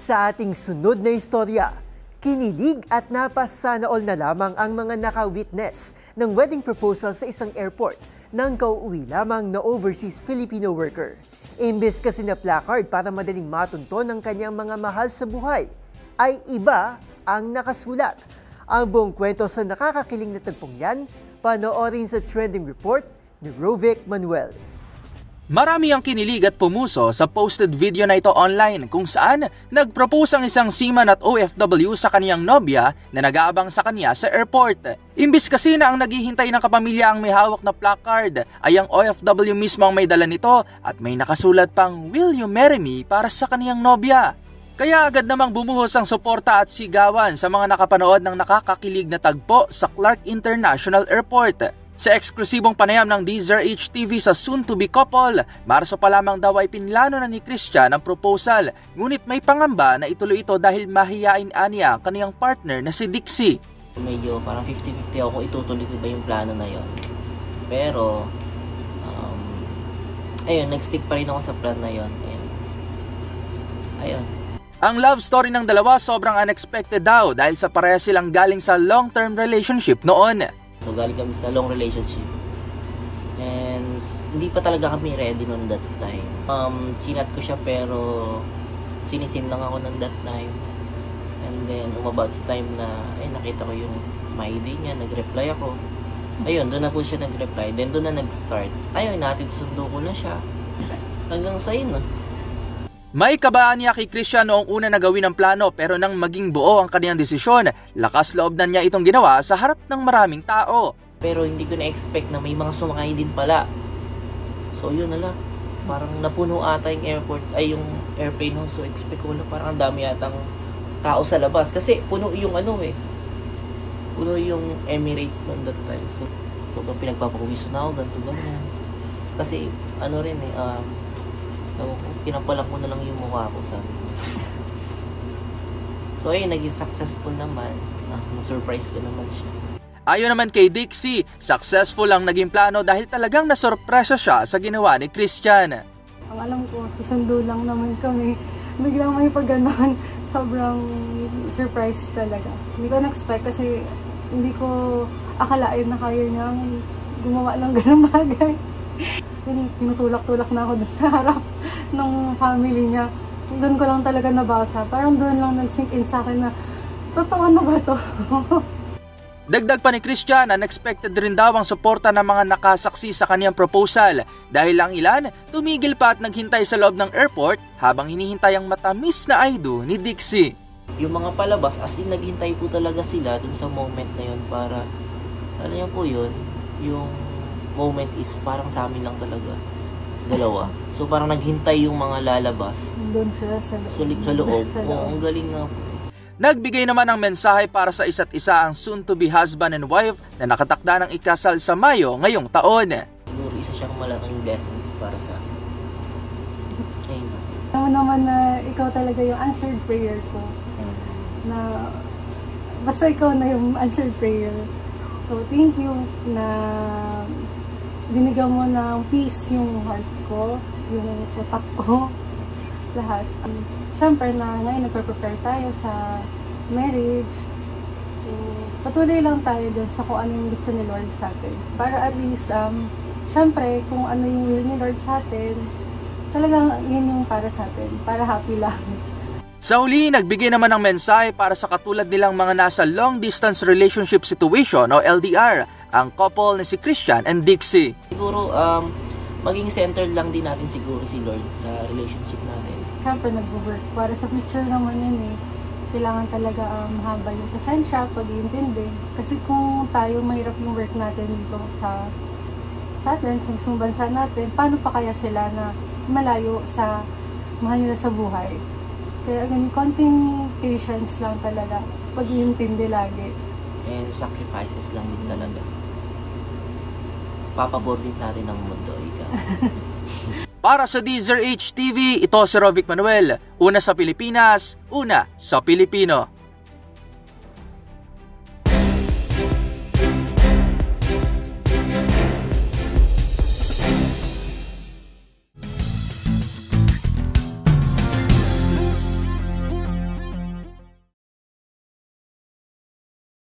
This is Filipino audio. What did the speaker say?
Sa ating sunod na istorya, kinilig at napasana all na lamang ang mga naka-witness ng wedding proposal sa isang airport ng kauuwi lamang na overseas Filipino worker. Imbes kasi na placard para madaling matunto ng kanyang mga mahal sa buhay, ay iba ang nakasulat. Ang buong kwento sa nakakakiling na tagpong yan, panoorin sa trending report ni Rovic Manuel. Marami ang kinilig at pumuso sa posted video na ito online kung saan nag-propose ang isang seaman at OFW sa kaniyang nobya na nag-aabang sa kanya sa airport. Imbis kasi na ang naghihintay ng kapamilya ang may hawak na placard, ay ang OFW mismo ang may dala nito at may nakasulat pang "Will you marry me?" para sa kaniyang nobya. Kaya agad namang bumuhos ang suporta at sigawan sa mga nakapanood ng nakakakilig na tagpo sa Clark International Airport. Sa eksklusibong panayam ng DZRH TV sa soon-to-be couple, Marso pa lamang daw ay pinlano na ni Christian ang proposal, ngunit may pangamba na ituloy ito dahil mahiyain aniya ang kaniyang partner na si Dixie. Medyo parang 50-50 ako itutuloy ko ba yung plano na yon. Pero, ayun, nag-stick pa rin ako sa plan na yon. Ayun. Ang love story ng dalawa sobrang unexpected daw dahil sa pareha silang galing sa long-term relationship noon. So galing kami sa long relationship. And hindi pa talaga kami ready noon that time. Chinat ko siya pero sinisin lang ako noon that time. And then umabot sa time na nakita ko yung my ID niya, nag-reply ako. Ayun, doon na po siya nag-reply. Then doon na nag-start. Ayun, natin sundo ko na siya. Hanggang sa yun. May kabaan niya kay Christian noong una na gawin ang plano pero nang maging buo ang kaniyang desisyon, lakas loob na niya itong ginawa sa harap ng maraming tao. Pero hindi ko na-expect na may mga sumakay din pala. So yun na lang. Parang napuno ata yung airport, ay yung airplane nung so expect ko na parang ang dami yatang tao sa labas. Kasi puno yung puno yung Emirates noon that time. So pinagpapakuwiso na ako, ganito ganyan. Kasi pinapalang ko na lang yung mukha ko, sabi ko. So ayun, naging successful naman. Na-surprise ko naman siya. Ayon naman kay Dixie, successful ang naging plano dahil talagang nasurpresa siya sa ginawa ni Christian. Ang alam ko, susundo lang naman kami. Biglang may pagganon. Sobrang surprise talaga. Hindi ko na-expect kasi hindi ko akalain na kaya niyang gumawa ng ganung bagay. Tinutulak-tulak na ako sa harap ng family niya. Doon ko lang talaga nabasa. Parang doon lang nag-sink in sa akin na totoo na ba ito? Dagdag pa ni Christian, unexpected rin daw ang suporta ng mga nakasaksi sa kaniyang proposal dahil ang ilan tumigil pa at naghintay sa loob ng airport habang hinihintay ang matamis na aido ni Dixie. Yung mga palabas, as in naghintay po talaga sila dun sa moment na yun para, ano yun po yun, yung moment is parang sa amin lang talaga. Dalawa. So parang naghintay yung mga lalabas. Doon sila sa loob. Sa loob. Oo, ang galing nga po. Nagbigay naman ng mensahe para sa isa't isa ang soon-to-be husband and wife na nakatakda ng ikasal sa Mayo ngayong taon. Siguro isa siyang malaking blessings para sa akin. Ayun. Alam naman na ikaw talaga yung answered prayer ko. Na basta ikaw na yung answered prayer. So thank you na binigyan mo ng peace yung heart ko, yung utak ko, lahat. Siyempre na ngayon nagpe-prepare tayo sa marriage. So, patuloy lang tayo dun sa kung ano yung gusto ni Lord sa atin. Para at least, siyempre, kung ano yung will ni Lord sa atin, talagang yun yung para sa atin. Para happy lang. Sa huli, nagbigay naman ng mensahe para sa katulad nilang mga nasa long distance relationship situation o LDR, ang couple na si Christian and Dixie. Siguro, maging centered lang din natin siguro si Lord sa relationship natin. Siyempre, nag-work. Para sa future naman yun kailangan talaga mahaba yung pasensya, pag-iintindi. Kasi kung tayo mahirap yung work natin dito sa atin, sa isang bansa natin, paano pa kaya sila na malayo sa mahal nila sa buhay? Kaya konting patience lang talaga, pag-iintindi lagi. And sacrifices lang din talaga. Papabor din sa atin ang mundo. Para sa DZRH TV, ito si Rovic Manuel. Una sa Pilipinas, una sa Pilipino.